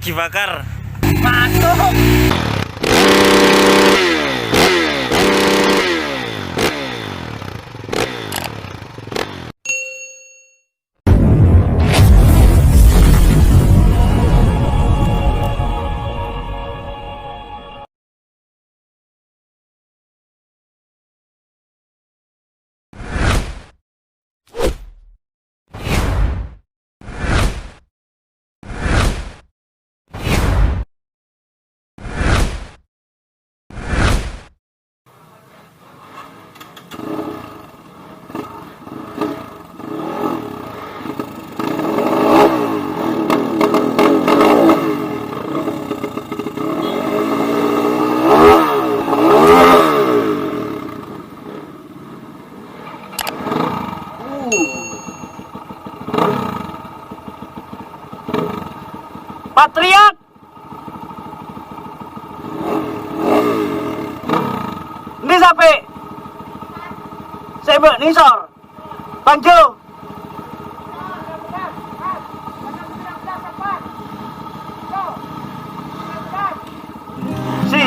dibakar. Masuk. Patriot. Ini sampai saya mbak nisor Bangjo. Si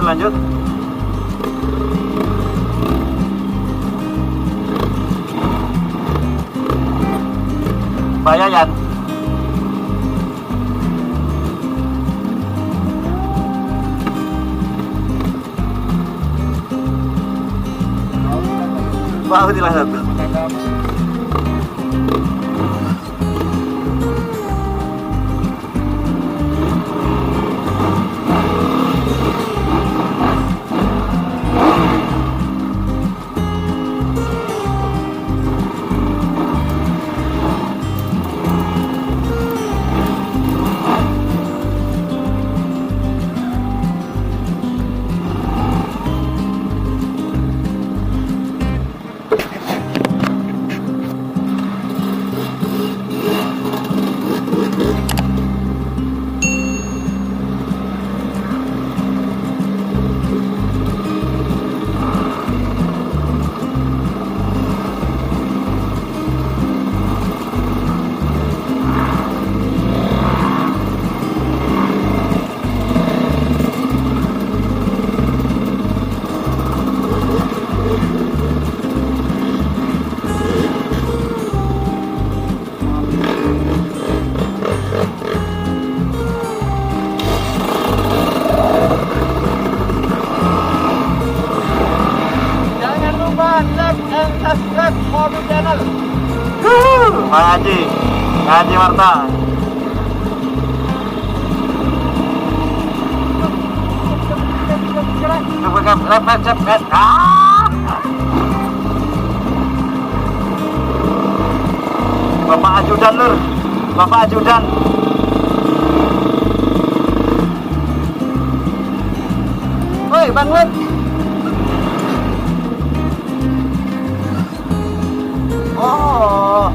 lanjut. Pak Yayan. Pak dilanjut. subscribe Mobil Channel. Haji Marta. Bapak Ajudan Lur, Bapak Ajudan. Woi, Bang Lur. Oh.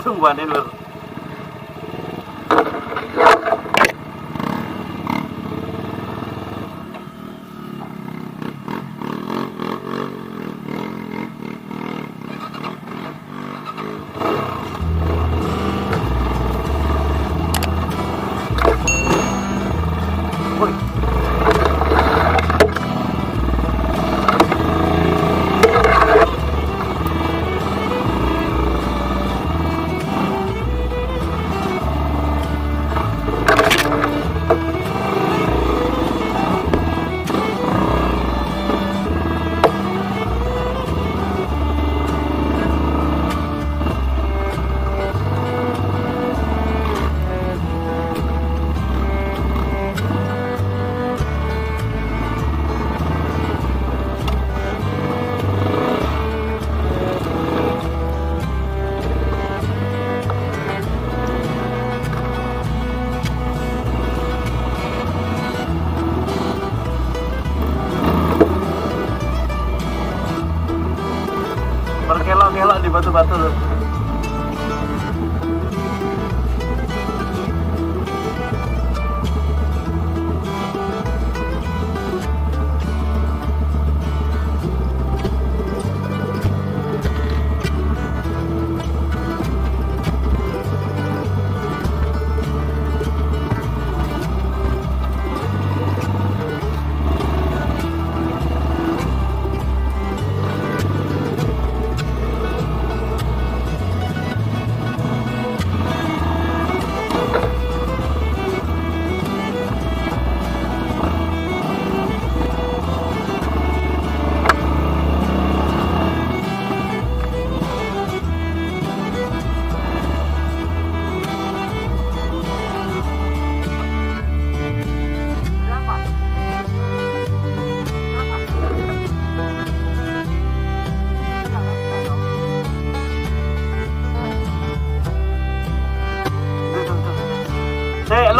Sungguhan Lur. batu-batu loh.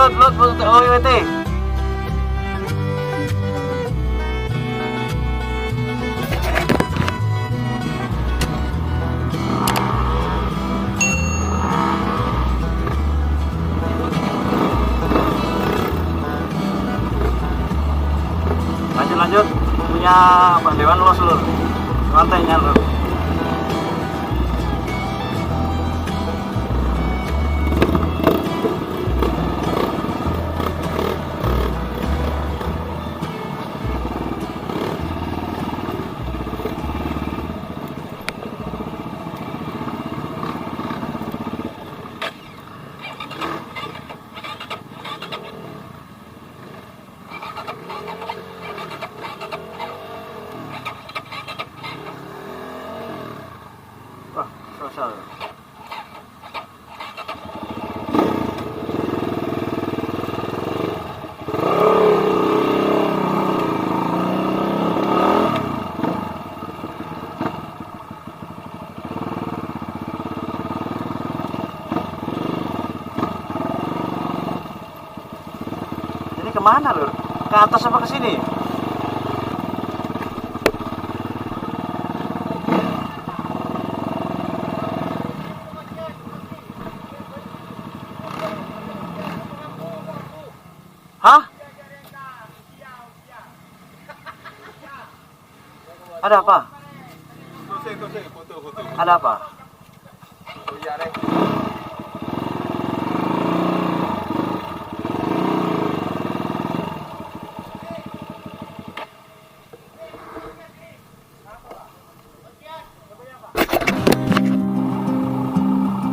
Lut, oh iya. Lanjut, punya Pak Dewan los lur, lantainya lur. Wah, sosial. Ini kemana lur? Ke atas apa ke sini? Hah? Ada apa? Ada apa?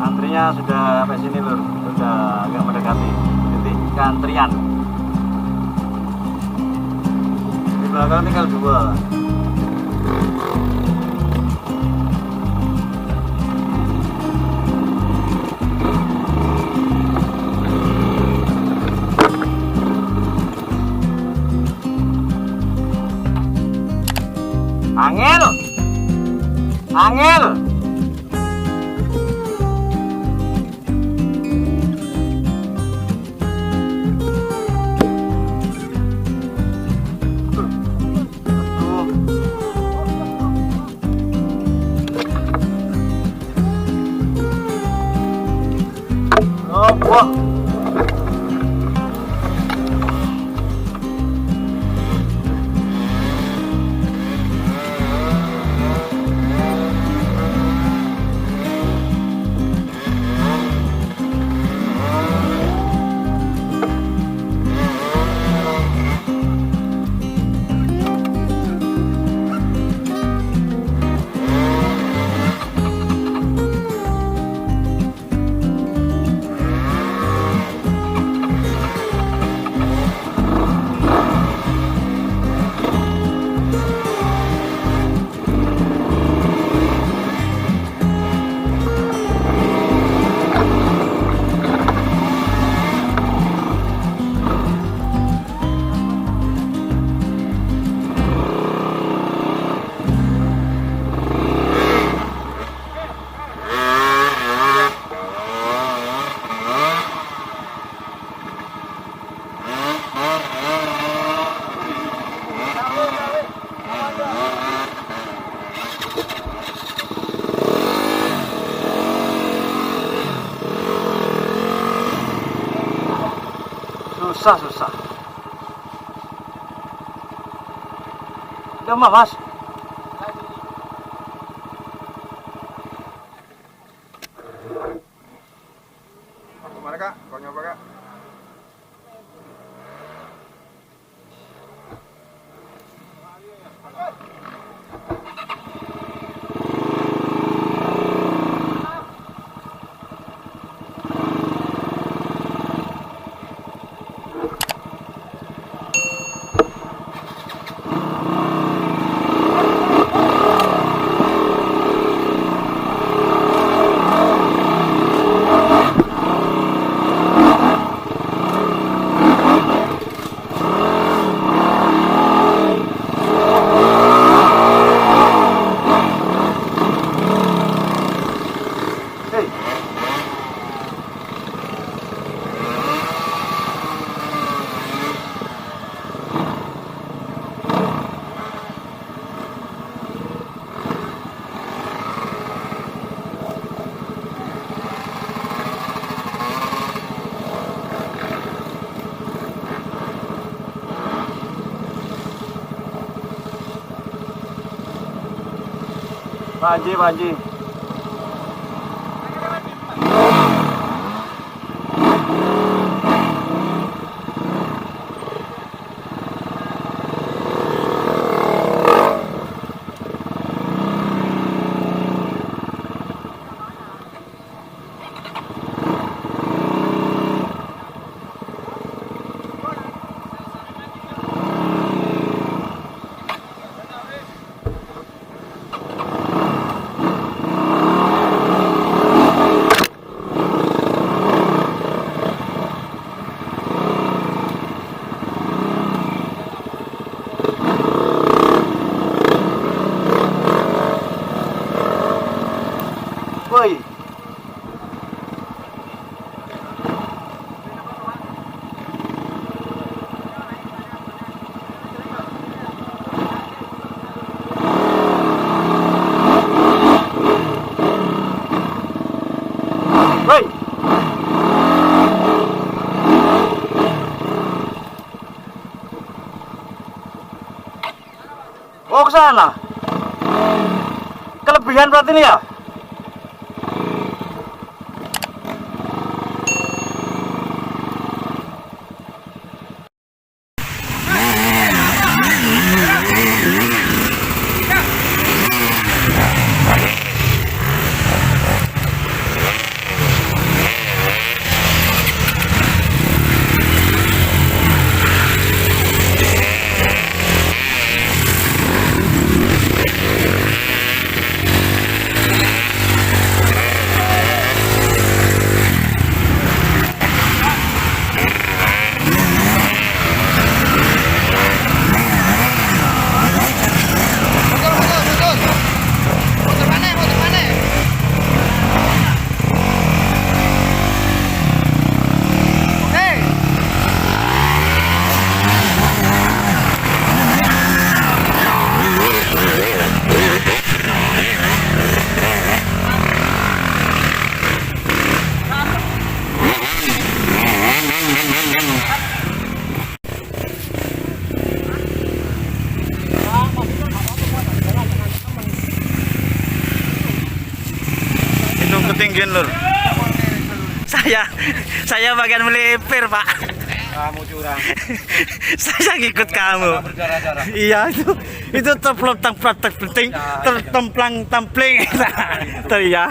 Antrinya sudah sampai sini lur, sudah agak mendekati titik antrian. Di belakang tinggal 2. Angel. Oh, wah. susah. Udah mah, Mas. Kemana Kak? Kau nyoba Kak? Pak Haji. Woi. Woi. Oh, ke sana. Kelebihan berarti ini ya? Ketinggian lur. Saya bagian melipir Pak. Kamu curang. Saya ngikut kamu. Berdarah-darah. Iya itu terpelotang praktek penting tertemplang tampling. Tuh ya.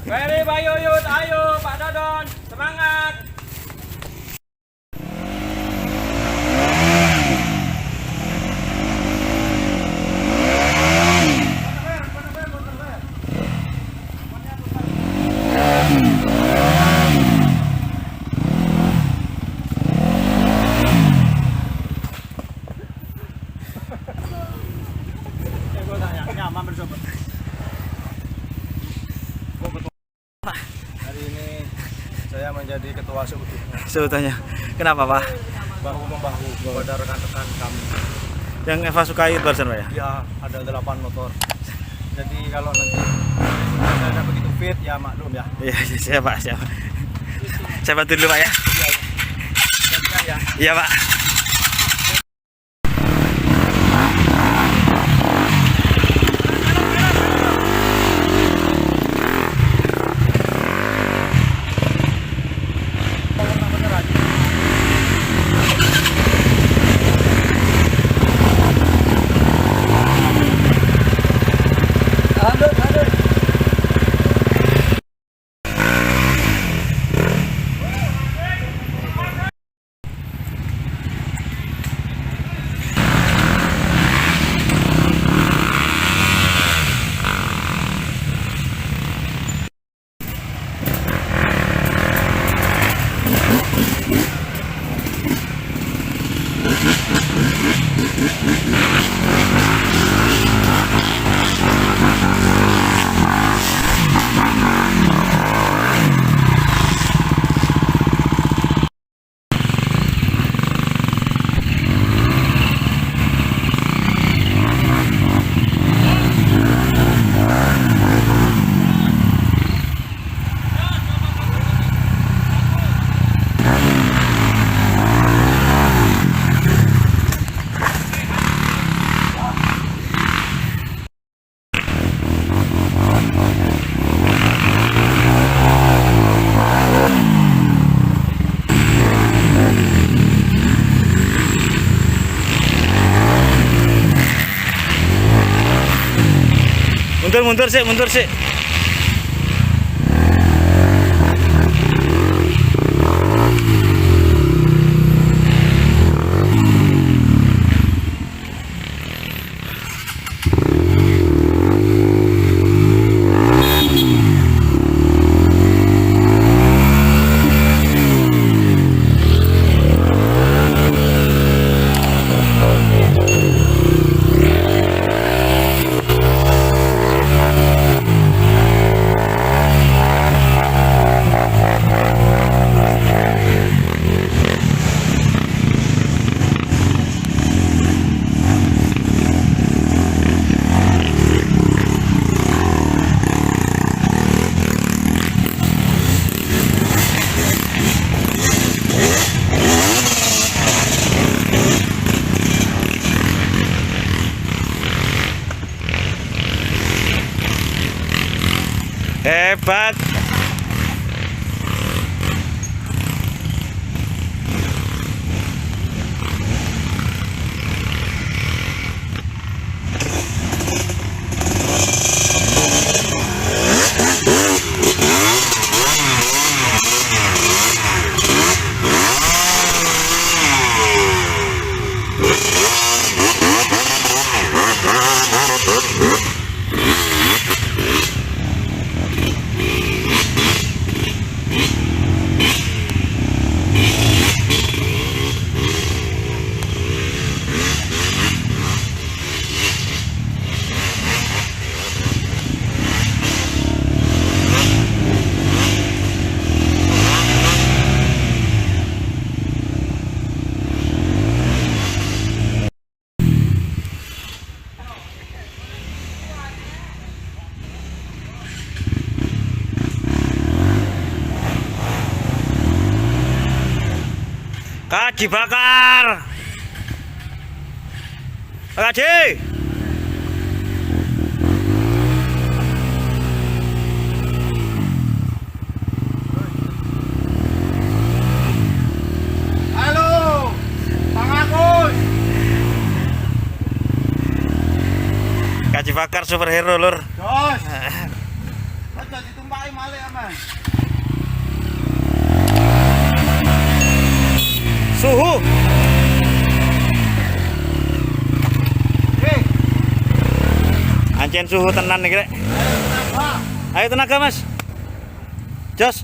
Mari Pak Yuyut, ayo Pak Dodon, semangat. Hari ini saya menjadi ketua seutuh. Seutuhnya. Kenapa Pak? Bahu membahu kepada rekan-rekan kami. Yang Eva sukai barusan Pak ya? Ya, ada 8 motor. Jadi kalau nanti saya ada begitu fit ya maklum ya. Iya siap Pak siap. Saya bantu dulu Pak ya. Dan ya. Iya, Pak. Mundur sih, mundur sih. Hebat. Kaji bakar. Pak Kaji. Halo, Bang Agus. Kaji bakar superhero lur. Jos. Aja ditumpaki malih aman. Suhu. Ancen suhu tenan nih, Rek. Ayo tenaga, Mas. Jos.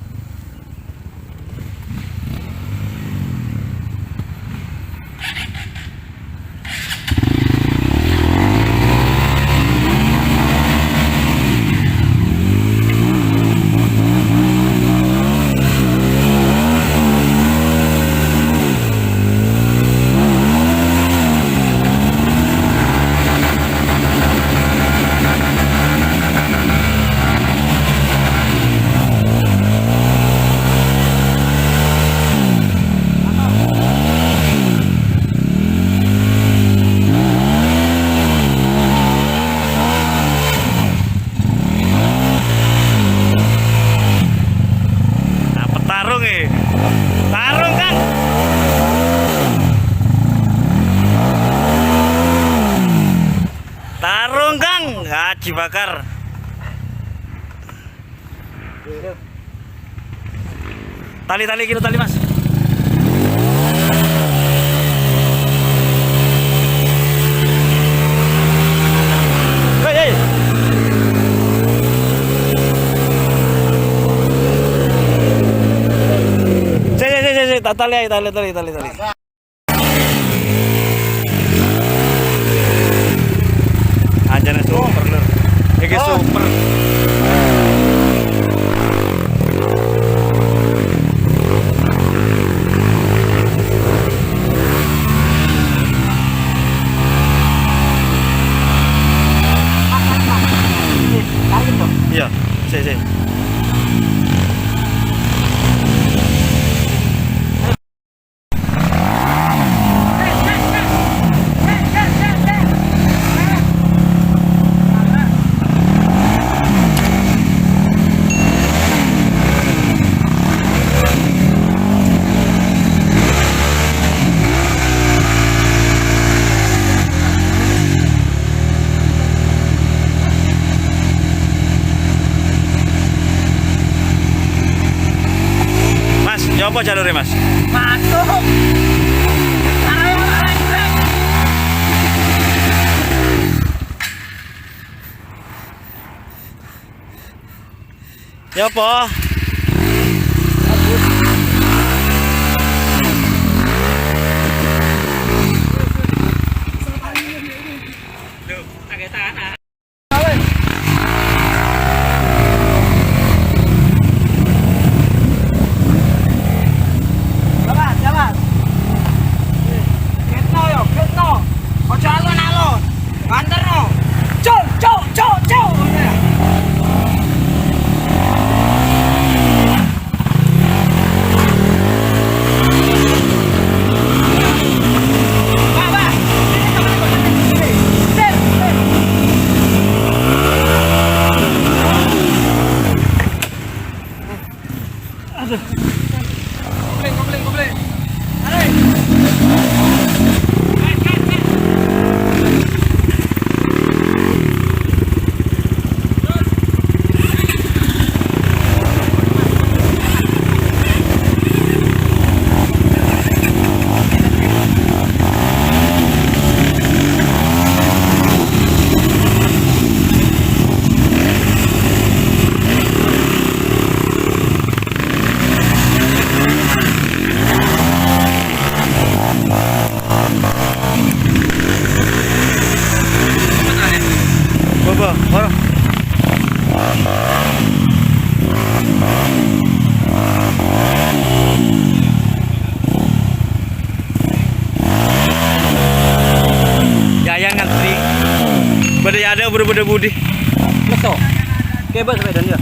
Longgang. Ah, Cibakar. Tali kilo tali, Mas. Hei. Tali. Anjana super lur. Iki super. Iya, sih. Mas, ya apa jalurnya, Mas? Masuk. Ya apa? Jalan. Ketno yo, ketno. Ojo alon-alon. Banterno. Cuk. Komplit. Apa? Baru. Ya yang ngantri. Ada berde budi. Leso. Kebas medan ya.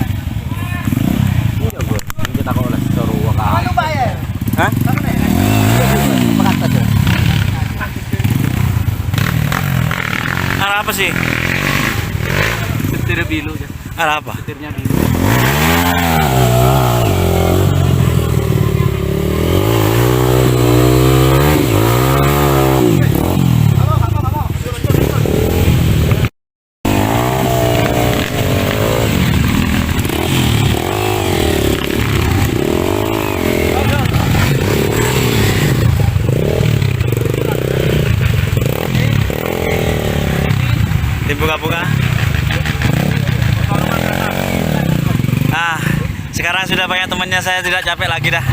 Iya, Bro. Kita kok oleh seru ka. Anu bayar. Hah? Makat aja. Arah apa sih? Setir bilu ya. Arah apa? Setirnya bilu. Dibuka-buka. Nah, sekarang sudah banyak temannya, saya tidak capek lagi dah.